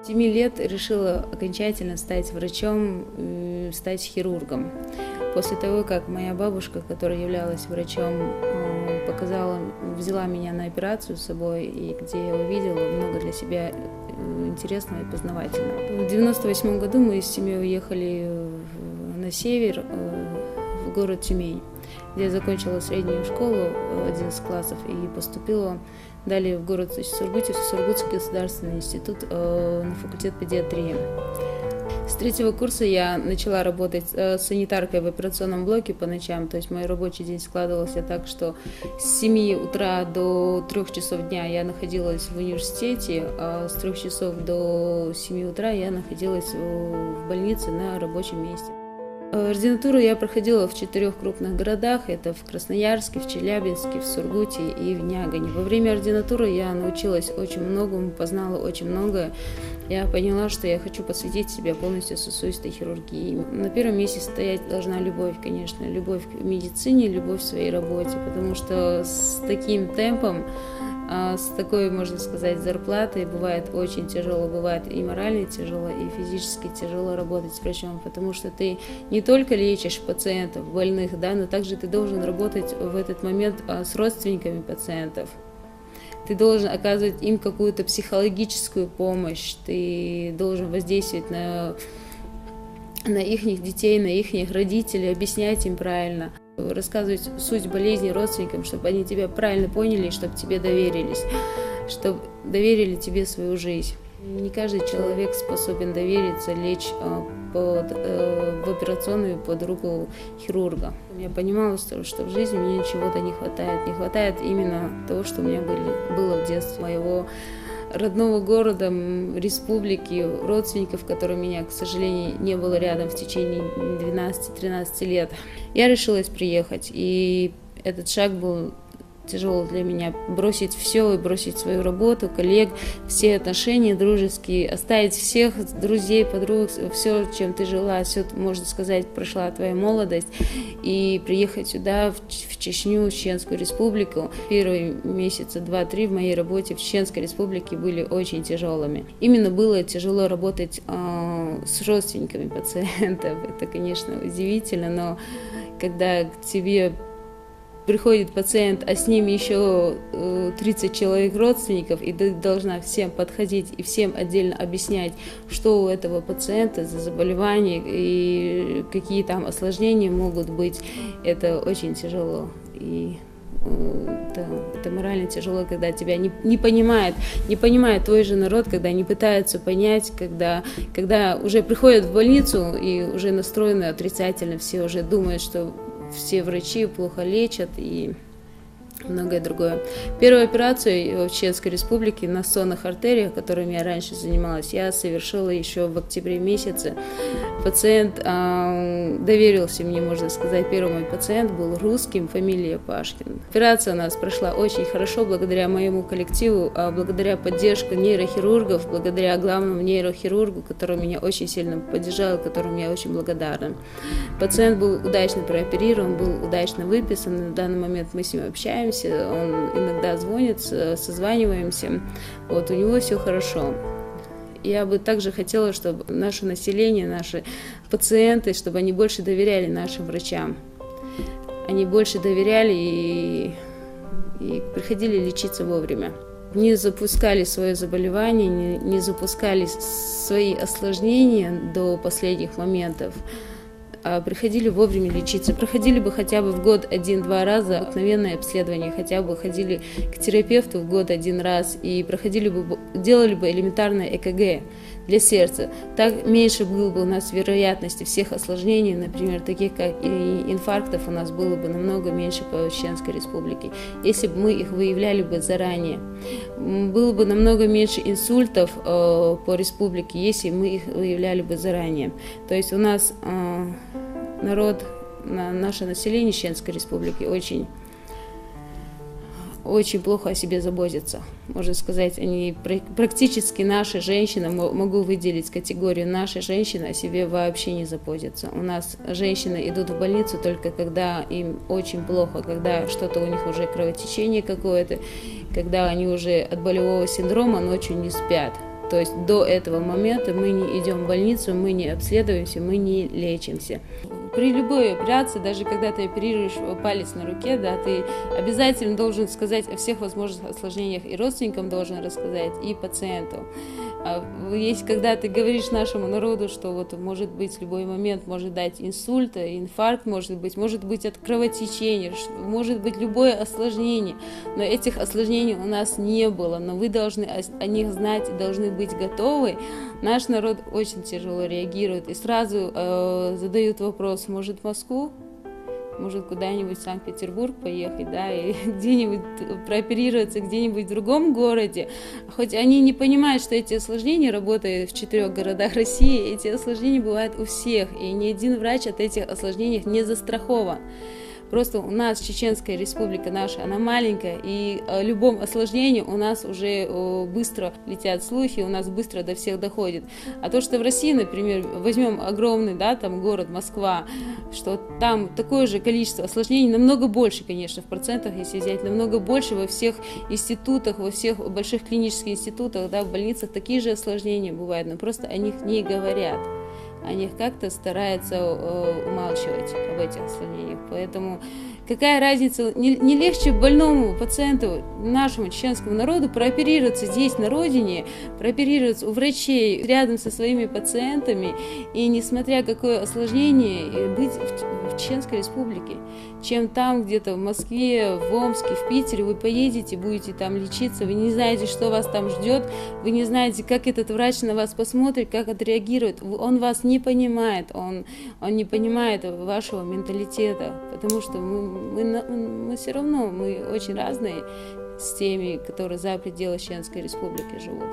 С 7 лет решила окончательно стать врачом, стать хирургом. После того, как моя бабушка, которая являлась врачом, взяла меня на операцию с собой, и где я увидела много для себя интересного и познавательного. В 1998 году мы с семьей уехали на север, в город Тюмень, где я закончила среднюю школу 11 классов и поступила далее в город Сургуте, в Сургутский государственный институт на факультет педиатрии. С 3-го курса я начала работать санитаркой в операционном блоке по ночам, то есть мой рабочий день складывался так, что с 7 утра до 3 часов дня я находилась в университете, а с 3 часов до 7 утра я находилась в больнице на рабочем месте. Ординатуру я проходила в 4 крупных городах, это в Красноярске, в Челябинске, в Сургуте и в Нягане. Во время ординатуры я научилась очень многому, познала очень многое. Я поняла, что я хочу посвятить себя полностью сосудистой хирургии. На первом месте стоять должна любовь, конечно, любовь к медицине, любовь к своей работе, потому что с таким темпом, с такой, можно сказать, зарплатой бывает очень тяжело, бывает и морально тяжело, и физически тяжело работать с врачом, потому что ты не только лечишь пациентов, больных, да, но также ты должен работать в этот момент с родственниками пациентов. Ты должен оказывать им какую-то психологическую помощь, ты должен воздействовать на их детей, на их родителей, объяснять им правильно, рассказывать суть болезни родственникам, чтобы они тебя правильно поняли, чтобы тебе доверились, чтобы доверили тебе свою жизнь. Не каждый человек способен довериться, лечь в операционную под руку хирурга. Я понимала, что в жизни мне чего-то не хватает. Не хватает именно того, что у меня было в детстве, моего родного города, республики, родственников, которые у меня, к сожалению, не было рядом в течение 12-13 лет. Я решилась приехать, и этот шаг был тяжело для меня, бросить все и бросить свою работу, коллег, все отношения дружеские, оставить всех друзей, подруг, все, чем ты жила, все, можно сказать, прошла твоя молодость, и приехать сюда, в Чечню, в Чеченскую республику. Первые месяца 2-3 в моей работе в Чеченской республике были очень тяжелыми. Именно было тяжело работать с родственниками пациентов. Это, конечно, удивительно, но когда к тебе приходит пациент, а с ними еще 30 человек родственников, и ты должна всем подходить и всем отдельно объяснять, что у этого пациента за заболевание и какие там осложнения могут быть. Это очень тяжело. И это морально тяжело, когда тебя не понимает твой же народ, когда они пытаются понять, когда уже приходят в больницу и уже настроены отрицательно, все уже думают, что все врачи плохо лечат и многое другое. Первую операцию в Чеченской республике на сонных артериях, которыми я раньше занималась, я совершила еще в октябре месяце. Пациент доверился мне, можно сказать. Первый мой пациент был русским, фамилия Пашкин. Операция у нас прошла очень хорошо благодаря моему коллективу, благодаря поддержке нейрохирургов, благодаря главному нейрохирургу, который меня очень сильно поддержал, которому я очень благодарна. Пациент был удачно прооперирован, был удачно выписан. На данный момент мы с ним общаемся. Он иногда звонит, созваниваемся, вот, у него все хорошо. Я бы также хотела, чтобы наше население, наши пациенты, чтобы они больше доверяли нашим врачам. Они больше доверяли и приходили лечиться вовремя. Не запускали свое заболевание, не запускали свои осложнения до последних моментов. Приходили вовремя лечиться, проходили бы хотя бы в год 1-2 раза обыкновенное обследование, хотя бы ходили к терапевту в год 1 раз и делали бы элементарное ЭКГ для сердца. Так меньше было бы у нас вероятности всех осложнений, например, таких как и инфарктов у нас было бы намного меньше по Чеченской республике, если бы мы их выявляли бы заранее. Было бы намного меньше инсультов по республике, если мы их выявляли бы заранее. То есть у нас народ, наше население Чеченской республики очень плохо о себе заботятся. Можно сказать, они практически наши женщины, могу выделить категорию, наши женщины о себе вообще не заботятся. У нас женщины идут в больницу только когда им очень плохо, когда что-то у них уже кровотечение какое-то, когда они уже от болевого синдрома ночью не спят. То есть до этого момента мы не идем в больницу, мы не обследуемся, мы не лечимся. При любой операции, даже когда ты оперируешь палец на руке, да, ты обязательно должен сказать о всех возможных осложнениях, и родственникам должен рассказать, и пациенту. Есть, когда ты говоришь нашему народу, что вот может быть в любой момент может дать инсульт, инфаркт, может быть от кровотечения, может быть любое осложнение, но этих осложнений у нас не было, но вы должны о них знать и должны быть готовы. Наш народ очень тяжело реагирует и сразу задают вопрос, может в Москву? Может куда-нибудь в Санкт-Петербург поехать, да, и где-нибудь прооперироваться где-нибудь в другом городе. Хоть они не понимают, что эти осложнения, работая в 4 городах России, эти осложнения бывают у всех, и ни один врач от этих осложнений не застрахован. Просто у нас Чеченская Республика наша, она маленькая, и о любом осложнении у нас уже быстро летят слухи, у нас быстро до всех доходит. А то, что в России, например, возьмем огромный, да, там город Москва, что там такое же количество осложнений, намного больше, конечно, в процентах, если взять, намного больше во всех институтах, во всех больших клинических институтах, да, в больницах такие же осложнения бывают, но просто о них не говорят. О них как-то стараются умалчивать об этих осложнениях. Поэтому какая разница, не легче больному пациенту, нашему чеченскому народу прооперироваться здесь, на родине, прооперироваться у врачей, рядом со своими пациентами, и несмотря какое осложнение, быть в Чеченской Республике, чем там где-то в Москве, в Омске, в Питере вы поедете, будете там лечиться, вы не знаете, что вас там ждет, вы не знаете, как этот врач на вас посмотрит, как отреагирует, он вас не понимает, он не понимает вашего менталитета, потому что мы все равно, мы очень разные с теми, которые за пределы Чеченской Республики живут.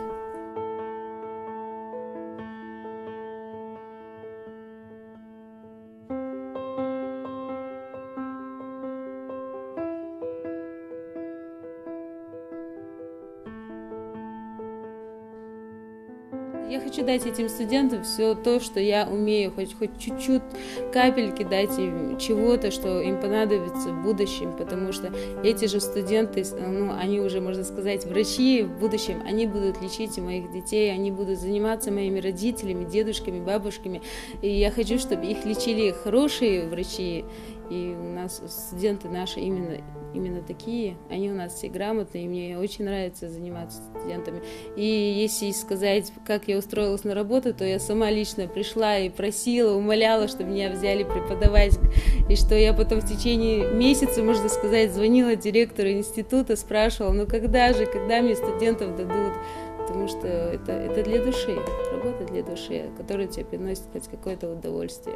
Я хочу дать этим студентам все то, что я умею, хоть чуть-чуть, капельки дать им чего-то, что им понадобится в будущем, потому что эти же студенты, они уже, можно сказать, врачи в будущем, они будут лечить и моих детей, они будут заниматься моими родителями, дедушками, бабушками, и я хочу, чтобы их лечили хорошие врачи, и у нас студенты наши именно такие, они у нас все грамотные, и мне очень нравится заниматься студентами. И если сказать, как я устроилась на работу, то я сама лично пришла и просила, умоляла, чтобы меня взяли преподавать, и что я потом в течение месяца, можно сказать, звонила директору института, спрашивала, ну когда мне студентов дадут, потому что это для души, работа для души, которая тебе приносит хоть какое-то удовольствие.